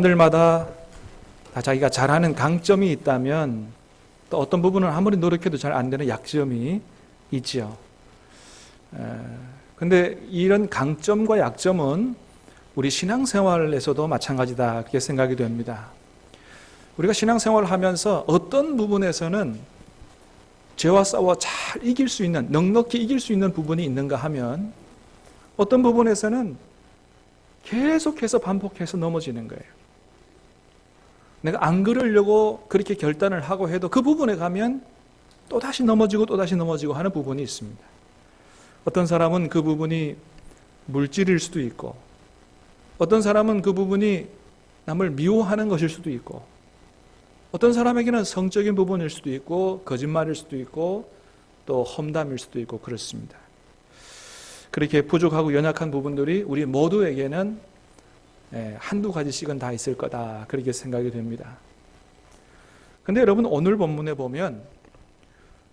사람들마다 다 자기가 잘하는 강점이 있다면 또 어떤 부분은 아무리 노력해도 잘 안 되는 약점이 있지요. 근데 이런 강점과 약점은 우리 신앙생활에서도 마찬가지다, 그렇게 생각이 됩니다. 우리가 신앙생활을 하면서 어떤 부분에서는 죄와 싸워 잘 이길 수 있는, 넉넉히 이길 수 있는 부분이 있는가 하면 어떤 부분에서는 계속해서 반복해서 넘어지는 거예요. 내가 안 그러려고 그렇게 결단을 하고 해도 그 부분에 가면 또다시 넘어지고 또다시 넘어지고 하는 부분이 있습니다. 어떤 사람은 그 부분이 물질일 수도 있고, 어떤 사람은 그 부분이 남을 미워하는 것일 수도 있고, 어떤 사람에게는 성적인 부분일 수도 있고, 거짓말일 수도 있고, 또 험담일 수도 있고 그렇습니다. 그렇게 부족하고 연약한 부분들이 우리 모두에게는 한두 가지씩은 다 있을 거다, 그렇게 생각이 됩니다. 근데 여러분, 오늘 본문에 보면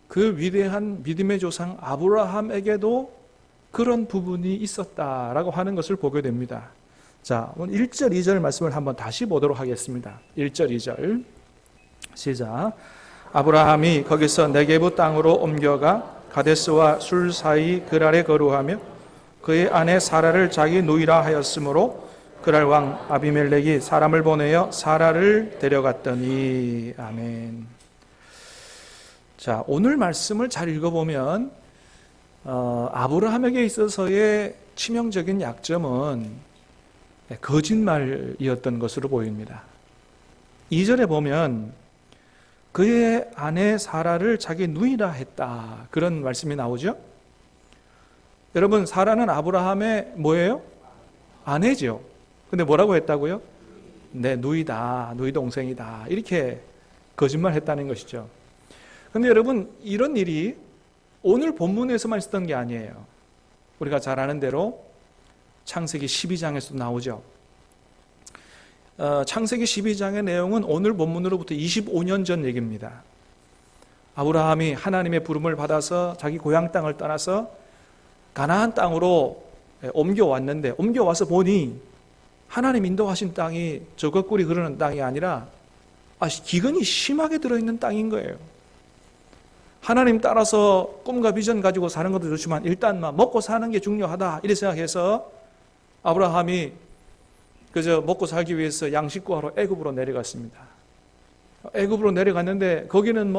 그 위대한 믿음의 조상 아브라함에게도 그런 부분이 있었다라고 하는 것을 보게 됩니다. 자, 오늘 1절, 2절 말씀을 한번 다시 보도록 하겠습니다. 1절, 2절 시작. 아브라함이 거기서 네게부 땅으로 옮겨가 가데스와 술 사이 그랄에 거루하며 그의 아내 사라를 자기 누이라 하였으므로 그랄 왕 아비멜렉이 사람을 보내어 사라를 데려갔더니. 아멘. 자, 오늘 말씀을 잘 읽어보면 아브라함에게 있어서의 치명적인 약점은 거짓말이었던 것으로 보입니다. 2절에 보면 그의 아내 사라를 자기 누이라 했다, 그런 말씀이 나오죠. 여러분, 사라는 아브라함의 뭐예요? 아내죠. 근데 뭐라고 했다고요? 내 누이다, 누이 동생이다, 이렇게 거짓말했다는 것이죠. 근데 여러분, 이런 일이 오늘 본문에서만 있었던 게 아니에요. 우리가 잘 아는 대로 창세기 12장에서도 나오죠. 창세기 12장의 내용은 오늘 본문으로부터 25년 전 얘기입니다. 아브라함이 하나님의 부름을 받아서 자기 고향 땅을 떠나서 가나안 땅으로 옮겨왔는데, 옮겨와서 보니 하나님 인도하신 땅이 저것꿀이 흐르는 땅이 아니라 기근이 심하게 들어있는 땅인 거예요. 하나님 따라서 꿈과 비전 가지고 사는 것도 좋지만 일단 먹고 사는 게 중요하다, 이렇게 생각해서 아브라함이 그저 먹고 살기 위해서 양식 구하러 애굽으로 내려갔습니다. 애굽으로 내려갔는데 거기는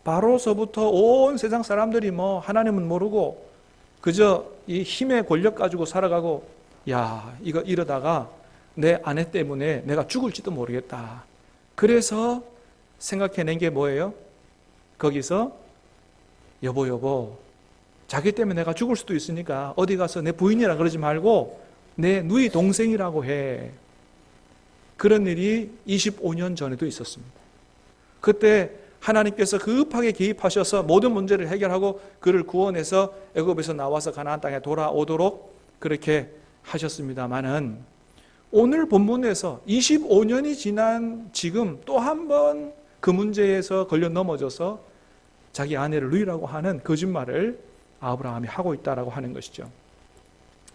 바로서부터 온 세상 사람들이 하나님은 모르고 그저 이 힘의 권력 가지고 살아가고, 야, 이거 이러다가 내 아내 때문에 내가 죽을지도 모르겠다. 그래서 생각해낸 게 뭐예요? 거기서 여보, 자기 때문에 내가 죽을 수도 있으니까 어디 가서 내 부인이라 그러지 말고 내 누이 동생이라고 해. 그런 일이 25년 전에도 있었습니다. 그때 하나님께서 급하게 개입하셔서 모든 문제를 해결하고 그를 구원해서 애굽에서 나와서 가나안 땅에 돌아오도록 그렇게 하셨습니다마는, 오늘 본문에서 25년이 지난 지금 또 한 번 그 문제에서 걸려 넘어져서 자기 아내를 누이라고 하는 거짓말을 아브라함이 하고 있다라고 하는 것이죠.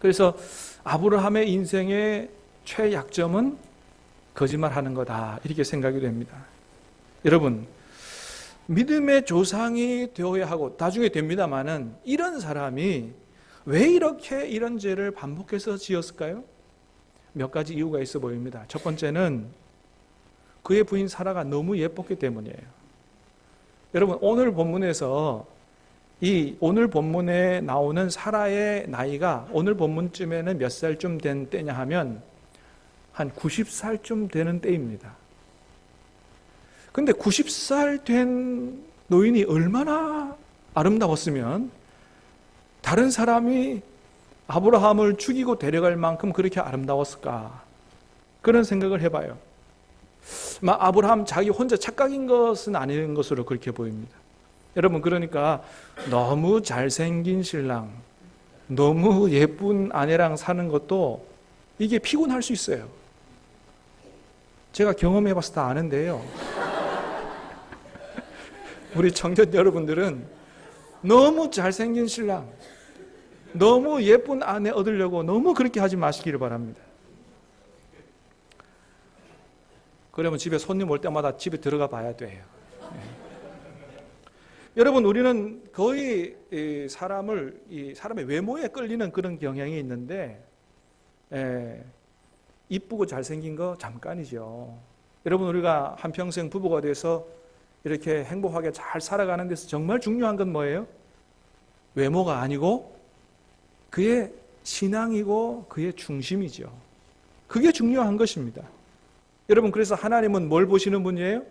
그래서 아브라함의 인생의 최약점은 거짓말하는 거다, 이렇게 생각이 됩니다. 여러분, 믿음의 조상이 되어야 하고 나중에 됩니다마는 이런 사람이 왜 이렇게 이런 죄를 반복해서 지었을까요? 몇 가지 이유가 있어 보입니다. 첫 번째는 그의 부인 사라가 너무 예뻤기 때문이에요. 여러분, 오늘 본문에서 이 오늘 본문에 나오는 사라의 나이가 오늘 본문쯤에는 몇 살쯤 된 때냐 하면 한 90살쯤 되는 때입니다. 근데 90살 된 노인이 얼마나 아름다웠으면 다른 사람이 아브라함을 죽이고 데려갈 만큼 그렇게 아름다웠을까, 그런 생각을 해봐요. 아브라함 자기 혼자 착각인 것은 아닌 것으로 그렇게 보입니다. 여러분, 그러니까 너무 잘생긴 신랑, 너무 예쁜 아내랑 사는 것도 이게 피곤할 수 있어요. 제가 경험해봐서 다 아는데요. 우리 청년 여러분들은 너무 잘생긴 신랑, 너무 예쁜 아내 얻으려고 너무 그렇게 하지 마시기를 바랍니다. 그러면 집에 손님 올 때마다 집에 들어가 봐야 돼요. 예. 여러분, 우리는 거의 사람의 외모에 끌리는 그런 경향이 있는데, 이쁘고 잘생긴 거 잠깐이죠. 여러분, 우리가 한평생 부부가 돼서 이렇게 행복하게 잘 살아가는 데서 정말 중요한 건 뭐예요? 외모가 아니고 그의 신앙이고 그의 중심이죠. 그게 중요한 것입니다. 여러분, 그래서 하나님은 뭘 보시는 분이에요?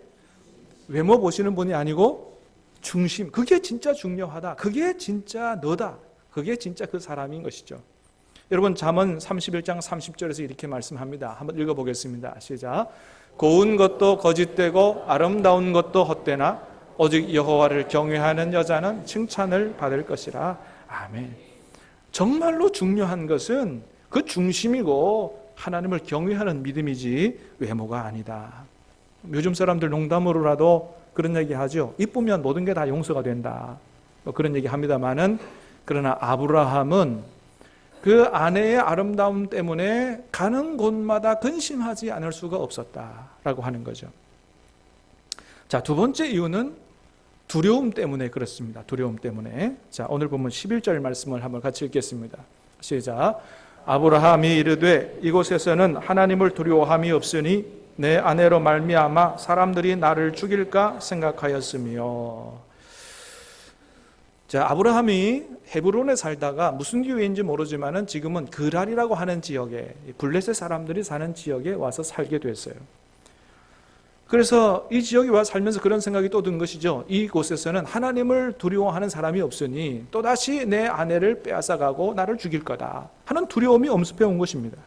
외모 보시는 분이 아니고 중심. 그게 진짜 중요하다. 그게 진짜 너다. 그게 진짜 그 사람인 것이죠. 여러분, 잠언 31장 30절에서 이렇게 말씀합니다. 한번 읽어보겠습니다. 시작. 고운 것도 거짓되고 아름다운 것도 헛되나 오직 여호와를 경외하는 여자는 칭찬을 받을 것이라. 아멘. 정말로 중요한 것은 그 중심이고 하나님을 경외하는 믿음이지 외모가 아니다. 요즘 사람들 농담으로라도 그런 얘기 하죠. 이쁘면 모든 게 다 용서가 된다. 그런 얘기 합니다만은, 그러나 아브라함은 그 아내의 아름다움 때문에 가는 곳마다 근심하지 않을 수가 없었다라고 하는 거죠. 자, 두 번째 이유는 두려움 때문에 그렇습니다. 두려움 때문에. 자, 오늘 보면 11절 말씀을 한번 같이 읽겠습니다. 시작. 아브라함이 이르되 이곳에서는 하나님을 두려워함이 없으니 내 아내로 말미암아 사람들이 나를 죽일까 생각하였으며. 자, 아브라함이 헤브론에 살다가 무슨 기회인지 모르지만은 지금은 그랄이라고 하는 지역에, 블레셋 사람들이 사는 지역에 와서 살게 됐어요. 그래서 이 지역에 와서 살면서 그런 생각이 또 든 것이죠. 이곳에서는 하나님을 두려워하는 사람이 없으니 또다시 내 아내를 빼앗아가고 나를 죽일 거다 하는 두려움이 엄습해 온 것입니다.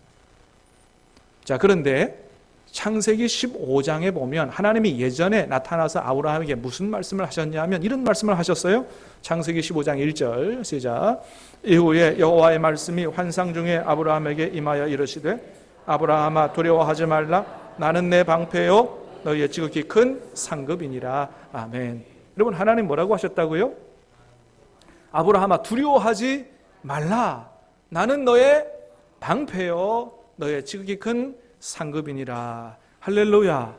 자, 그런데 창세기 15장에 보면 하나님이 예전에 나타나서 아브라함에게 무슨 말씀을 하셨냐 하면 이런 말씀을 하셨어요. 창세기 15장 1절 시작. 이후에 여호와의 말씀이 환상 중에 아브라함에게 임하여 이르시되 아브라함아 두려워하지 말라. 나는 내 방패요 너희의 지극히 큰 상급이니라. 아멘. 여러분, 하나님 뭐라고 하셨다고요? 아브라함아 두려워하지 말라. 나는 너의 방패요 너의 지극히 큰 상급이니라. 할렐루야.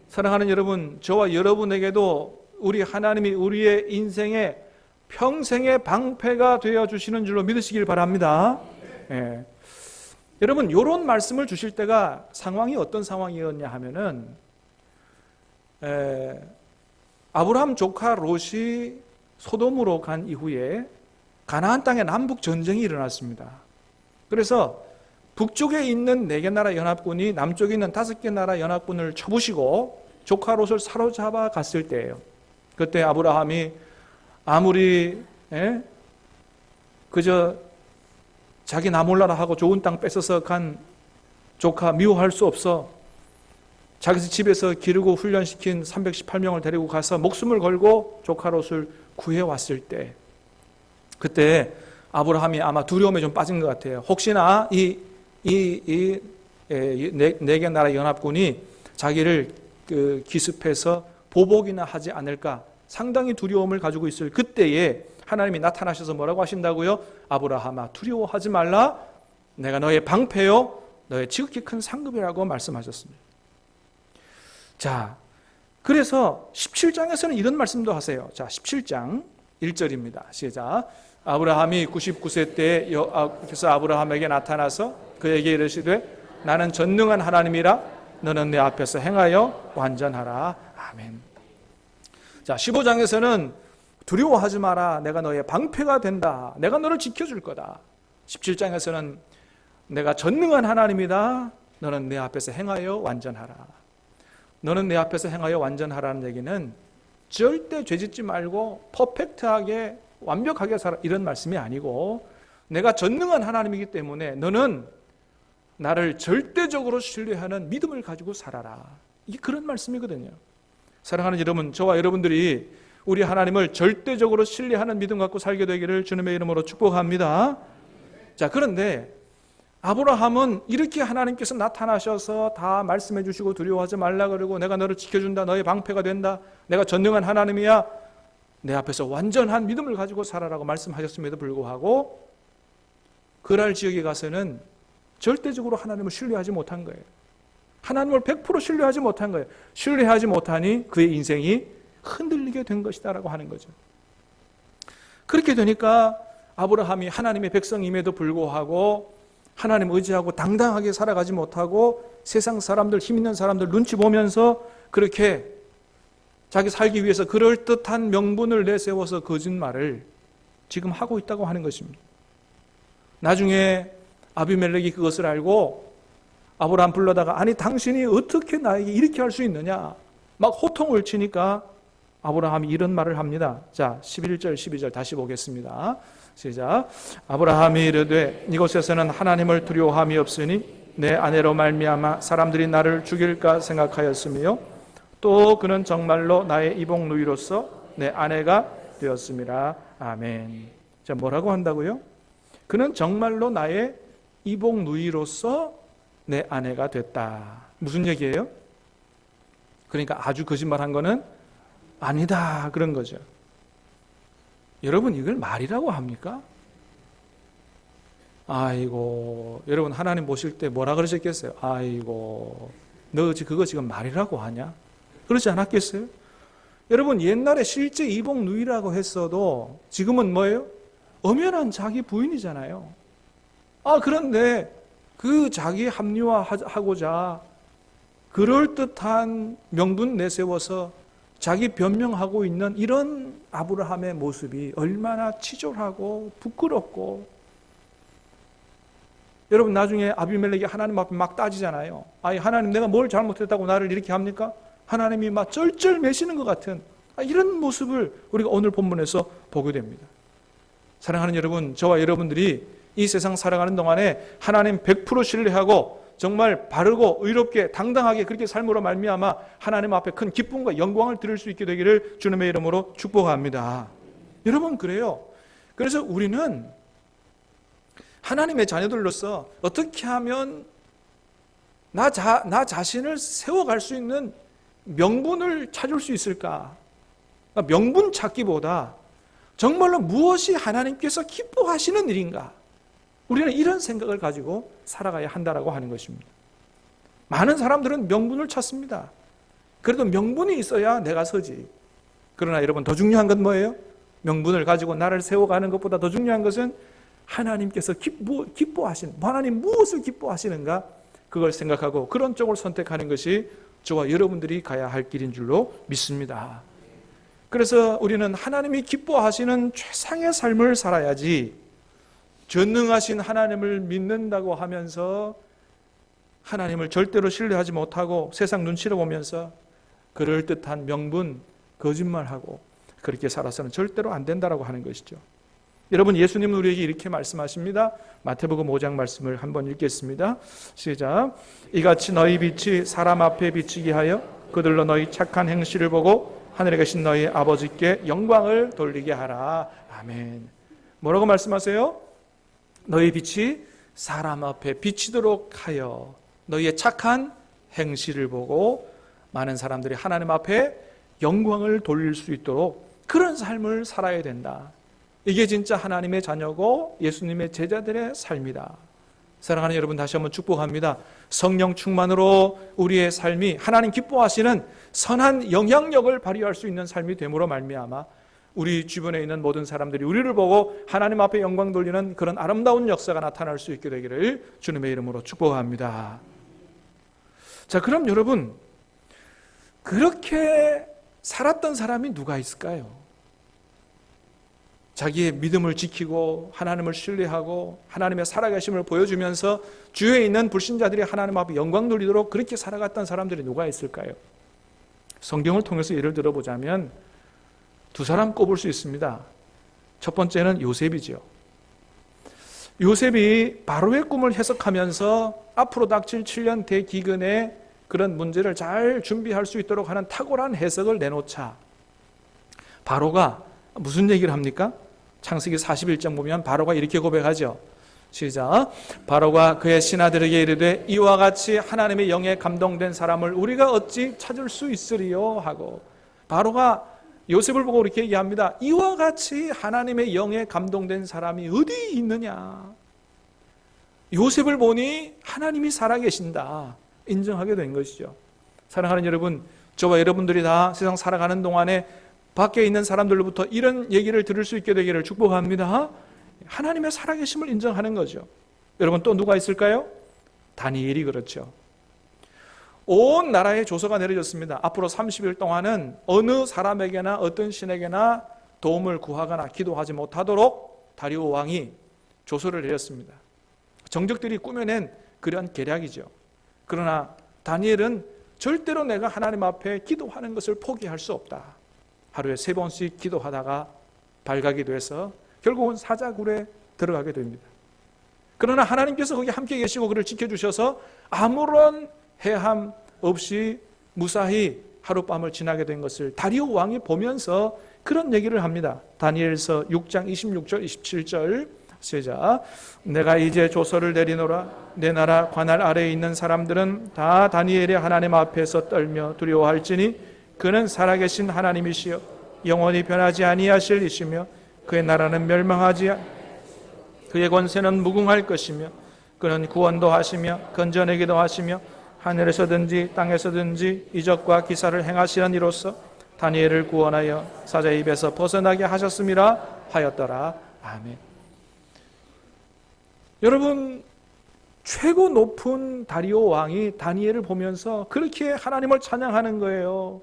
사랑하는 여러분, 저와 여러분에게도 우리 하나님이 우리의 인생의 평생의 방패가 되어주시는 줄로 믿으시길 바랍니다. 예. 여러분, 이런 말씀을 주실 때가 상황이 어떤 상황이었냐 하면은 아브라함 조카 롯이 소돔으로 간 이후에 가나안 땅에 남북 전쟁이 일어났습니다. 그래서 북쪽에 있는 4개 나라 연합군이 남쪽에 있는 5개 나라 연합군을 쳐부시고 조카 롯을 사로잡아 갔을 때예요. 그때 아브라함이 아무리 그저 자기 나 몰라라 하고 좋은 땅 뺏어서 간 조카 미워할 수 없어. 자기 집에서 기르고 훈련시킨 318명을 데리고 가서 목숨을 걸고 조카 롯을 구해왔을 때, 그때 아브라함이 아마 두려움에 좀 빠진 것 같아요. 혹시나 네 개 나라 연합군이 자기를 기습해서 보복이나 하지 않을까 상당히 두려움을 가지고 있을 그때에 하나님이 나타나셔서 뭐라고 하신다고요? 아브라함아 두려워하지 말라. 내가 너의 방패요 너의 지극히 큰 상급이라고 말씀하셨습니다. 자, 그래서 17장에서는 이런 말씀도 하세요. 자, 17장 1절입니다. 시작. 아브라함이 99세 때에 여호와께서 아브라함에게 나타나서 그에게 이르시되 나는 전능한 하나님이라 너는 내 앞에서 행하여 완전하라. 아멘. 자, 15장에서는 두려워하지 마라. 내가 너의 방패가 된다. 내가 너를 지켜줄 거다. 17장에서는 내가 전능한 하나님이다. 너는 내 앞에서 행하여 완전하라. 너는 내 앞에서 행하여 완전하라는 얘기는 절대 죄짓지 말고 퍼펙트하게 완벽하게 살아 이런 말씀이 아니고, 내가 전능한 하나님이기 때문에 너는 나를 절대적으로 신뢰하는 믿음을 가지고 살아라. 이게 그런 말씀이거든요. 사랑하는 여러분, 저와 여러분들이 우리 하나님을 절대적으로 신뢰하는 믿음 갖고 살게 되기를 주님의 이름으로 축복합니다. 자, 그런데 아브라함은 이렇게 하나님께서 나타나셔서 다 말씀해 주시고 두려워하지 말라 그러고 내가 너를 지켜준다. 너의 방패가 된다. 내가 전능한 하나님이야. 내 앞에서 완전한 믿음을 가지고 살아라고 말씀하셨음에도 불구하고 그랄 지역에 가서는 절대적으로 하나님을 신뢰하지 못한 거예요. 하나님을 100% 신뢰하지 못한 거예요. 신뢰하지 못하니 그의 인생이 흔들리게 된 것이다라고 하는 거죠. 그렇게 되니까 아브라함이 하나님의 백성임에도 불구하고 하나님 의지하고 당당하게 살아가지 못하고 세상 사람들, 힘 있는 사람들 눈치 보면서 그렇게 자기 살기 위해서 그럴듯한 명분을 내세워서 거짓말을 지금 하고 있다고 하는 것입니다. 나중에 아비멜렉이 그것을 알고 아브라함 불러다가 아니 당신이 어떻게 나에게 이렇게 할 수 있느냐 막 호통을 치니까 아브라함이 이런 말을 합니다. 자, 11절 12절 다시 보겠습니다. 시작. 아브라함이 이르되 이곳에서는 하나님을 두려워함이 없으니 내 아내로 말미암아 사람들이 나를 죽일까 생각하였으며 또 그는 정말로 나의 이복 누이로서 내 아내가 되었음이라. 아멘. 자, 뭐라고 한다고요? 그는 정말로 나의 이복 누이로서 내 아내가 됐다. 무슨 얘기예요? 그러니까 아주 거짓말한 거는 아니다 그런 거죠. 여러분 이걸 말이라고 합니까? 아이고, 여러분 하나님 보실 때 뭐라 그러셨겠어요? 아이고, 너 그거 지금 말이라고 하냐? 그러지 않았겠어요? 여러분 옛날에 실제 이복 누이라고 했어도 지금은 뭐예요? 엄연한 자기 부인이잖아요. 그런데 그 자기 합리화하고자 그럴듯한 명분 내세워서 자기 변명하고 있는 이런 아브라함의 모습이 얼마나 치졸하고 부끄럽고, 여러분 나중에 아비멜렉이 하나님 앞에 막 따지잖아요. 아니 하나님 내가 뭘 잘못했다고 나를 이렇게 합니까? 하나님이 막 쩔쩔매시는 것 같은 이런 모습을 우리가 오늘 본문에서 보게 됩니다. 사랑하는 여러분, 저와 여러분들이 이 세상 살아가는 동안에 하나님 100% 신뢰하고 정말 바르고 의롭게 당당하게 그렇게 삶으로 말미암아 하나님 앞에 큰 기쁨과 영광을 드릴 수 있게 되기를 주님의 이름으로 축복합니다. 여러분 그래요. 그래서 우리는 하나님의 자녀들로서 어떻게 하면 나 자신을 세워갈 수 있는 명분을 찾을 수 있을까? 명분 찾기보다 정말로 무엇이 하나님께서 기뻐하시는 일인가? 우리는 이런 생각을 가지고 살아가야 한다라고 하는 것입니다. 많은 사람들은 명분을 찾습니다. 그래도 명분이 있어야 내가 서지. 그러나 여러분 더 중요한 건 뭐예요? 명분을 가지고 나를 세워가는 것보다 더 중요한 것은 하나님께서 기뻐하시는, 하나님 무엇을 기뻐하시는가? 그걸 생각하고 그런 쪽을 선택하는 것이 저와 여러분들이 가야 할 길인 줄로 믿습니다. 그래서 우리는 하나님이 기뻐하시는 최상의 삶을 살아야지, 전능하신 하나님을 믿는다고 하면서 하나님을 절대로 신뢰하지 못하고 세상 눈치를 보면서 그럴듯한 명분, 거짓말하고 그렇게 살아서는 절대로 안 된다라고 하는 것이죠. 여러분 예수님은 우리에게 이렇게 말씀하십니다. 마태복음 5장 말씀을 한번 읽겠습니다. 시작. 이같이 너희 빛이 사람 앞에 비치게 하여 그들로 너희 착한 행실을 보고 하늘에 계신 너희 아버지께 영광을 돌리게 하라. 아멘. 뭐라고 말씀하세요? 너희 빛이 사람 앞에 비치도록 하여 너희의 착한 행실을 보고 많은 사람들이 하나님 앞에 영광을 돌릴 수 있도록 그런 삶을 살아야 된다. 이게 진짜 하나님의 자녀고 예수님의 제자들의 삶이다. 사랑하는 여러분 다시 한번 축복합니다. 성령 충만으로 우리의 삶이 하나님 기뻐하시는 선한 영향력을 발휘할 수 있는 삶이 됨으로 말미암아 우리 주변에 있는 모든 사람들이 우리를 보고 하나님 앞에 영광 돌리는 그런 아름다운 역사가 나타날 수 있게 되기를 주님의 이름으로 축복합니다. 자, 그럼 여러분 그렇게 살았던 사람이 누가 있을까요? 자기의 믿음을 지키고 하나님을 신뢰하고 하나님의 살아계심을 보여주면서 주위에 있는 불신자들이 하나님 앞에 영광 돌리도록 그렇게 살아갔던 사람들이 누가 있을까요? 성경을 통해서 예를 들어보자면 두 사람 꼽을 수 있습니다. 첫 번째는 요셉이죠. 요셉이 바로의 꿈을 해석하면서 앞으로 닥칠 7년 대기근에 그런 문제를 잘 준비할 수 있도록 하는 탁월한 해석을 내놓자 바로가 무슨 얘기를 합니까? 창세기 41장 보면 바로가 이렇게 고백하죠. 시작. 바로가 그의 신하들에게 이르되 이와 같이 하나님의 영에 감동된 사람을 우리가 어찌 찾을 수 있으리요 하고, 바로가 요셉을 보고 이렇게 얘기합니다. 이와 같이 하나님의 영에 감동된 사람이 어디 있느냐? 요셉을 보니 하나님이 살아계신다. 인정하게 된 것이죠. 사랑하는 여러분, 저와 여러분들이 다 세상 살아가는 동안에 밖에 있는 사람들로부터 이런 얘기를 들을 수 있게 되기를 축복합니다. 하나님의 살아계심을 인정하는 거죠. 여러분, 또 누가 있을까요? 다니엘이 그렇죠. 온 나라에 조서가 내려졌습니다. 앞으로 30일 동안은 어느 사람에게나 어떤 신에게나 도움을 구하거나 기도하지 못하도록 다리오 왕이 조서를 내렸습니다. 정적들이 꾸며낸 그런 계략이죠. 그러나 다니엘은 절대로 내가 하나님 앞에 기도하는 것을 포기할 수 없다. 하루에 3번씩 기도하다가 발각이 돼서 결국은 사자굴에 들어가게 됩니다. 그러나 하나님께서 거기 함께 계시고 그를 지켜주셔서 아무런 해함 없이 무사히 하룻밤을 지나게 된 것을 다리오 왕이 보면서 그런 얘기를 합니다. 다니엘서 6장 26절 27절 시작. 내가 이제 조서를 내리노라. 내 나라 관할 아래에 있는 사람들은 다 다니엘의 하나님 앞에서 떨며 두려워할지니 그는 살아계신 하나님이시여 영원히 변하지 아니하실 이시며 그의 나라는 멸망하지 그의 권세는 무궁할 것이며 그는 구원도 하시며 건져내기도 하시며 하늘에서든지 땅에서든지 이적과 기사를 행하시는 이로써 다니엘을 구원하여 사자의 입에서 벗어나게 하셨음이라 하였더라. 아멘. 여러분, 최고 높은 다리오 왕이 다니엘을 보면서 그렇게 하나님을 찬양하는 거예요.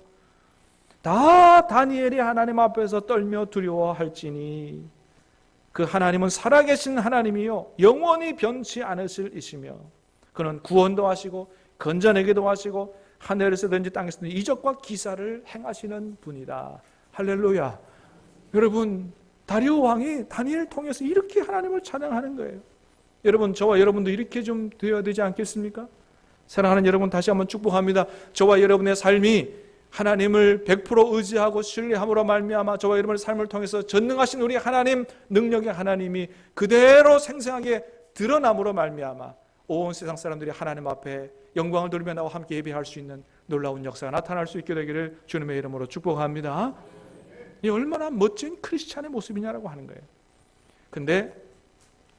다 다니엘이 하나님 앞에서 떨며 두려워할지니 그 하나님은 살아계신 하나님이요 영원히 변치 않으실 이시며 그는 구원도 하시고 건져내기도 하시고 하늘에서든지 땅에서든지 이적과 기사를 행하시는 분이다. 할렐루야. 여러분, 다리오 왕이 다니엘을 통해서 이렇게 하나님을 찬양하는 거예요. 여러분, 저와 여러분도 이렇게 좀 되어야 되지 않겠습니까? 사랑하는 여러분, 다시 한번 축복합니다. 저와 여러분의 삶이 하나님을 100% 의지하고 신뢰함으로 말미암아 저와 여러분의 삶을 통해서 전능하신 우리 하나님, 능력의 하나님이 그대로 생생하게 드러남으로 말미암아 온 세상 사람들이 하나님 앞에 영광을 돌리며 나와 함께 예배할 수 있는 놀라운 역사가 나타날 수 있게 되기를 주님의 이름으로 축복합니다. 이 얼마나 멋진 크리스찬의 모습이냐라고 하는 거예요. 근데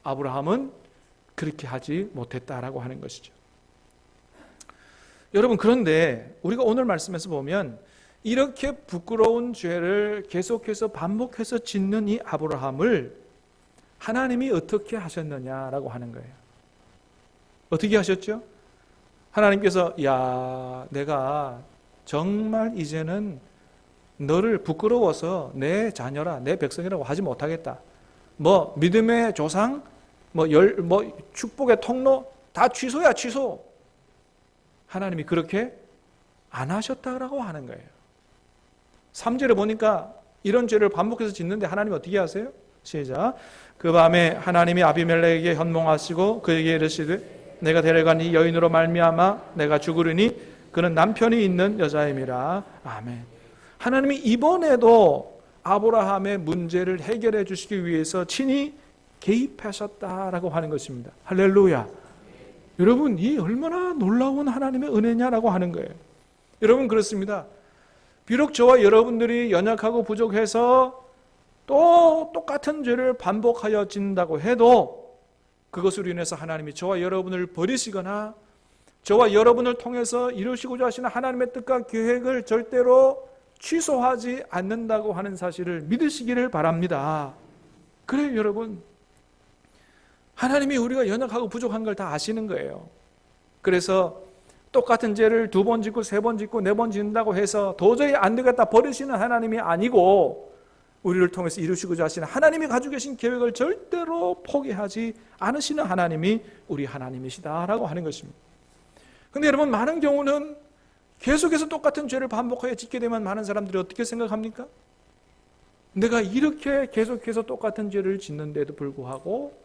아브라함은 그렇게 하지 못했다라고 하는 것이죠. 여러분, 그런데 우리가 오늘 말씀에서 보면 이렇게 부끄러운 죄를 계속해서 반복해서 짓는 이 아브라함을 하나님이 어떻게 하셨느냐라고 하는 거예요. 어떻게 하셨죠? 하나님께서 야, 내가 정말 이제는 너를 부끄러워서 내 자녀라, 내 백성이라고 하지 못하겠다. 뭐 믿음의 조상, 뭐 축복의 통로 다 취소야, 취소. 하나님이 그렇게 안 하셨다라고 하는 거예요. 3절에 보니까 이런 죄를 반복해서 짓는데 하나님이 어떻게 하세요? 시작. 그 밤에 하나님이 아비멜렉에게 현몽하시고 그에게 이르시되 내가 데려간 이 여인으로 말미암아 내가 죽으리니 그는 남편이 있는 여자임이라. 아멘. 하나님이 이번에도 아브라함의 문제를 해결해 주시기 위해서 친히 개입하셨다라고 하는 것입니다. 할렐루야. 여러분, 이 얼마나 놀라운 하나님의 은혜냐라고 하는 거예요. 여러분, 그렇습니다. 비록 저와 여러분들이 연약하고 부족해서 또 똑같은 죄를 반복하여 짓는다고 해도 그것으로 인해서 하나님이 저와 여러분을 버리시거나 저와 여러분을 통해서 이루시고자 하시는 하나님의 뜻과 계획을 절대로 취소하지 않는다고 하는 사실을 믿으시기를 바랍니다. 그래요, 여러분. 하나님이 우리가 연약하고 부족한 걸 다 아시는 거예요. 그래서 똑같은 죄를 2번 짓고 3번 짓고 4번 짓는다고 해서 도저히 안 되겠다 버리시는 하나님이 아니고 우리를 통해서 이루시고자 하시는 하나님이 가지고 계신 계획을 절대로 포기하지 않으시는 하나님이 우리 하나님이시다라고 하는 것입니다. 그런데 여러분, 많은 경우는 계속해서 똑같은 죄를 반복하여 짓게 되면 많은 사람들이 어떻게 생각합니까? 내가 이렇게 계속해서 똑같은 죄를 짓는데도 불구하고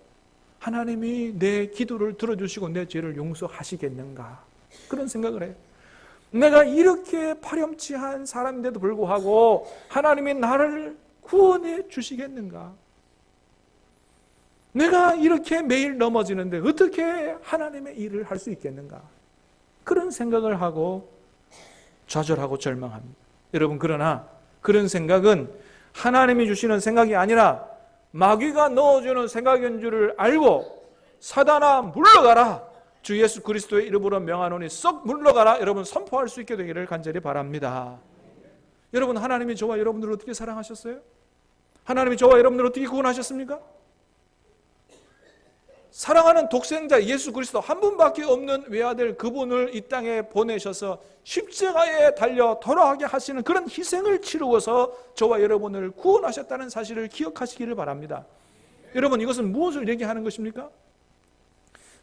하나님이 내 기도를 들어주시고 내 죄를 용서하시겠는가? 그런 생각을 해요. 내가 이렇게 파렴치한 사람인데도 불구하고 하나님이 나를 구원해 주시겠는가? 내가 이렇게 매일 넘어지는데 어떻게 하나님의 일을 할 수 있겠는가? 그런 생각을 하고 좌절하고 절망합니다. 여러분, 그러나 그런 생각은 하나님이 주시는 생각이 아니라 마귀가 넣어주는 생각인 줄을 알고 사단아 물러가라, 주 예수 그리스도의 이름으로 명하노니 썩 물러가라, 여러분 선포할 수 있게 되기를 간절히 바랍니다. 여러분, 하나님이 저와 여러분들을 어떻게 사랑하셨어요? 하나님이 저와 여러분들을 어떻게 구원하셨습니까? 사랑하는 독생자 예수 그리스도 한 분밖에 없는 외아들, 그분을 이 땅에 보내셔서 십자가에 달려 돌아가게 하시는 그런 희생을 치루어서 저와 여러분을 구원하셨다는 사실을 기억하시기를 바랍니다. 여러분, 이것은 무엇을 얘기하는 것입니까?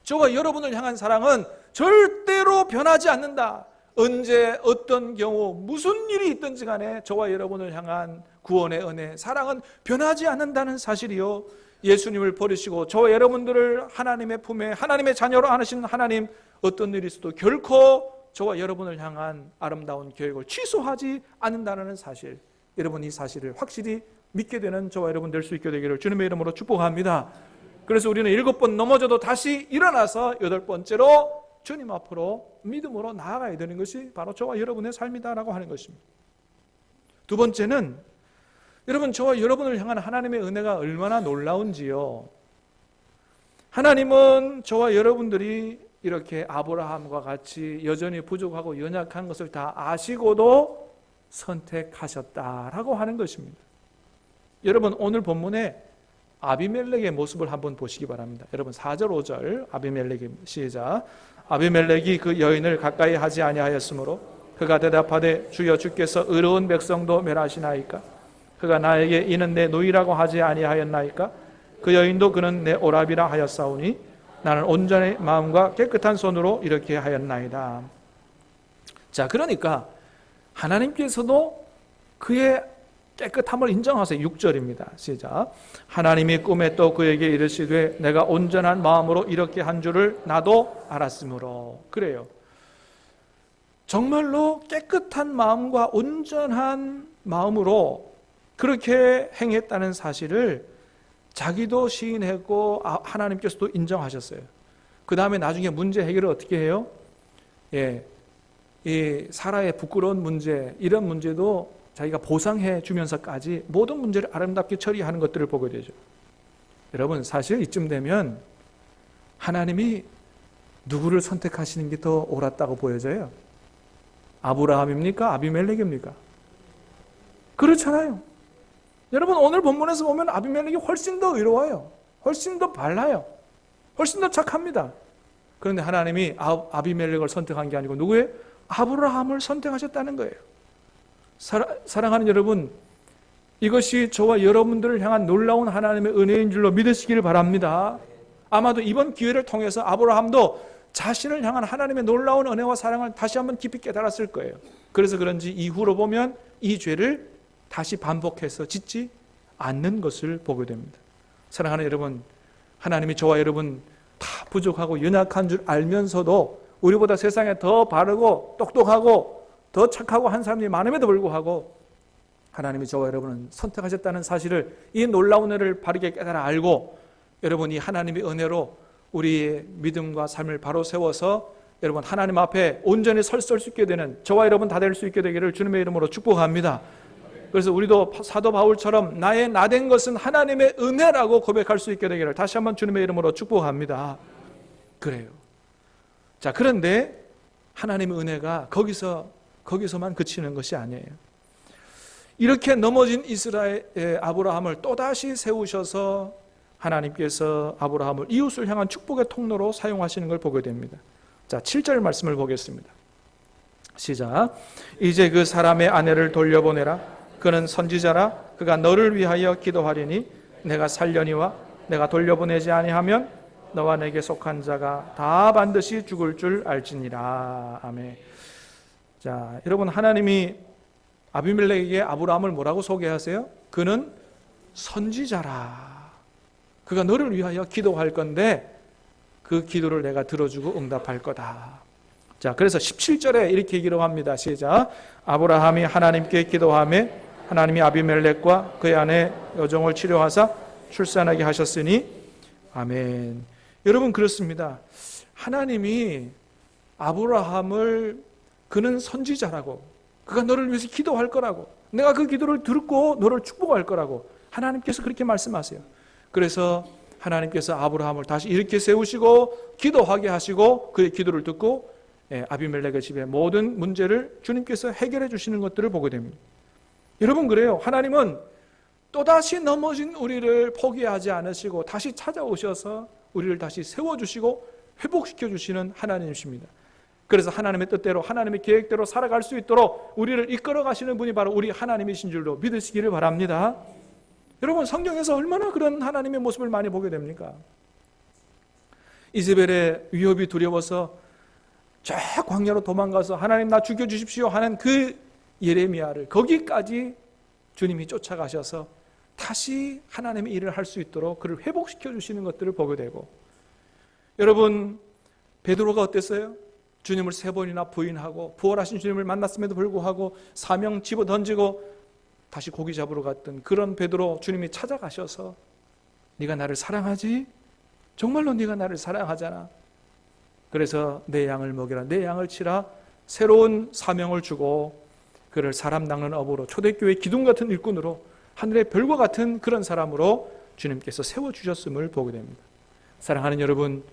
저와 여러분을 향한 사랑은 절대로 변하지 않는다. 언제 어떤 경우 무슨 일이 있든지 간에 저와 여러분을 향한 구원의 은혜, 사랑은 변하지 않는다는 사실이요, 예수님을 버리시고 저와 여러분들을 하나님의 품에, 하나님의 자녀로 안으신 하나님, 어떤 일이 있어도 결코 저와 여러분을 향한 아름다운 계획을 취소하지 않는다는 사실, 여러분 이 사실을 확실히 믿게 되는 저와 여러분 될 수 있게 되기를 주님의 이름으로 축복합니다. 그래서 우리는 7번 넘어져도 다시 일어나서 8번째로 주님 앞으로 믿음으로 나아가야 되는 것이 바로 저와 여러분의 삶이다라고 하는 것입니다. 두 번째는, 여러분 저와 여러분을 향한 하나님의 은혜가 얼마나 놀라운지요. 하나님은 저와 여러분들이 이렇게 아브라함과 같이 여전히 부족하고 연약한 것을 다 아시고도 선택하셨다라고 하는 것입니다. 여러분, 오늘 본문에 아비멜렉의 모습을 한번 보시기 바랍니다. 여러분 4절 5절 아비멜렉의 시작. 아비멜렉이 그 여인을 가까이 하지 아니하였으므로 그가 대답하되 주여 주께서 의로운 백성도 멸하시나이까? 그가 나에게 이는 내 누이라고 하지 아니하였나이까? 그 여인도 그는 내 오라비라 하였사오니 나는 온전히 마음과 깨끗한 손으로 이렇게 하였나이다. 자, 그러니까 하나님께서도 그의 깨끗함을 인정하세요. 6절입니다. 시작. 하나님이 꿈에 또 그에게 이르시되 내가 온전한 마음으로 이렇게 한 줄을 나도 알았으므로. 그래요. 정말로 깨끗한 마음과 온전한 마음으로 그렇게 행했다는 사실을 자기도 시인했고 하나님께서도 인정하셨어요. 그 다음에 나중에 문제 해결을 어떻게 해요? 이 사라의 부끄러운 문제, 이런 문제도 자기가 보상해 주면서까지 모든 문제를 아름답게 처리하는 것들을 보게 되죠. 여러분, 사실 이쯤 되면 하나님이 누구를 선택하시는 게 더 옳았다고 보여져요? 아브라함입니까? 아비멜렉입니까? 그렇잖아요. 여러분, 오늘 본문에서 보면 아비멜렉이 훨씬 더 의로워요. 훨씬 더 발라요. 훨씬 더 착합니다. 그런데 하나님이 아비멜렉을 선택한 게 아니고 누구예요? 아브라함을 선택하셨다는 거예요. 사랑하는 여러분, 이것이 저와 여러분들을 향한 놀라운 하나님의 은혜인 줄로 믿으시기를 바랍니다. 아마도 이번 기회를 통해서 아브라함도 자신을 향한 하나님의 놀라운 은혜와 사랑을 다시 한번 깊이 깨달았을 거예요. 그래서 그런지 이후로 보면 이 죄를 다시 반복해서 짓지 않는 것을 보게 됩니다. 사랑하는 여러분, 하나님이 저와 여러분 다 부족하고 연약한 줄 알면서도 우리보다 세상에 더 바르고 똑똑하고 더 착하고 한 사람이 많음에도 불구하고 하나님이 저와 여러분을 선택하셨다는 사실을, 이 놀라운 은혜를 바르게 깨달아 알고 여러분이 하나님의 은혜로 우리의 믿음과 삶을 바로 세워서 여러분 하나님 앞에 온전히 설 수 있게 되는 저와 여러분 다 될 수 있게 되기를 주님의 이름으로 축복합니다. 그래서 우리도 사도 바울처럼 나의 나된 것은 하나님의 은혜라고 고백할 수 있게 되기를 다시 한번 주님의 이름으로 축복합니다. 그래요. 자, 그런데 하나님의 은혜가 거기서만 그치는 것이 아니에요. 이렇게 넘어진 이스라엘의 아브라함을 또다시 세우셔서 하나님께서 아브라함을 이웃을 향한 축복의 통로로 사용하시는 걸 보게 됩니다. 자, 7절 말씀을 보겠습니다. 시작. 이제 그 사람의 아내를 돌려보내라. 그는 선지자라. 그가 너를 위하여 기도하리니 내가 살려니와 내가 돌려보내지 아니하면 너와 내게 속한 자가 다 반드시 죽을 줄 알지니라. 아멘. 자, 여러분, 하나님이 아비멜렉에게 아브라함을 뭐라고 소개하세요? 그는 선지자라. 그가 너를 위하여 기도할 건데 그 기도를 내가 들어주고 응답할 거다. 자, 그래서 17절에 이렇게 기록합니다. 시작. 아브라함이 하나님께 기도하며 하나님이 아비멜렉과 그의 아내 여종을 치료하사 출산하게 하셨으니 아멘. 여러분, 그렇습니다. 하나님이 아브라함을 그는 선지자라고, 그가 너를 위해서 기도할 거라고, 내가 그 기도를 듣고 너를 축복할 거라고 하나님께서 그렇게 말씀하세요. 그래서 하나님께서 아브라함을 다시 일으켜 세우시고 기도하게 하시고 그의 기도를 듣고 아비멜렉의 집의 모든 문제를 주님께서 해결해 주시는 것들을 보게 됩니다. 여러분, 그래요. 하나님은 또다시 넘어진 우리를 포기하지 않으시고 다시 찾아오셔서 우리를 다시 세워주시고 회복시켜 주시는 하나님이십니다. 그래서 하나님의 뜻대로 하나님의 계획대로 살아갈 수 있도록 우리를 이끌어 가시는 분이 바로 우리 하나님이신 줄로 믿으시기를 바랍니다. 여러분, 성경에서 얼마나 그런 하나님의 모습을 많이 보게 됩니까? 이세벨의 위협이 두려워서 저 광야로 도망가서 하나님 나 죽여주십시오 하는 그 예레미야를 거기까지 주님이 쫓아가셔서 다시 하나님의 일을 할 수 있도록 그를 회복시켜 주시는 것들을 보게 되고, 여러분, 베드로가 어땠어요? 주님을 3번이나 부인하고 부활하신 주님을 만났음에도 불구하고 사명 집어 던지고 다시 고기 잡으러 갔던 그런 베드로, 주님이 찾아가셔서 네가 나를 사랑하지? 정말로 네가 나를 사랑하잖아. 그래서 내 양을 먹이라, 내 양을 치라, 새로운 사명을 주고 그를 사람 낚는 어부로, 초대교회 기둥 같은 일꾼으로, 하늘의 별과 같은 그런 사람으로 주님께서 세워주셨음을 보게 됩니다. 사랑하는 여러분,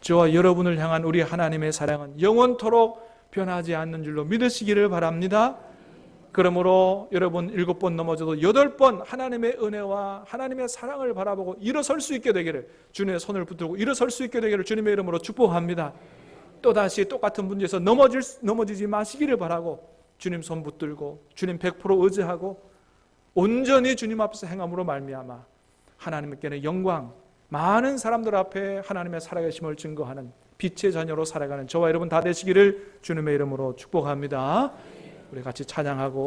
저와 여러분을 향한 우리 하나님의 사랑은 영원토록 변하지 않는 줄로 믿으시기를 바랍니다. 그러므로 여러분 7번 넘어져도 8번 하나님의 은혜와 하나님의 사랑을 바라보고 일어설 수 있게 되기를, 주님의 손을 붙들고 일어설 수 있게 되기를 주님의 이름으로 축복합니다. 또다시 똑같은 문제에서 넘어지지 마시기를 바라고 주님 손 붙들고 주님 100% 의지하고 온전히 주님 앞에서 행함으로 말미암아 하나님께는 영광, 많은 사람들 앞에 하나님의 살아계심을 증거하는 빛의 자녀로 살아가는 저와 여러분 다 되시기를 주님의 이름으로 축복합니다. 우리 같이 찬양하고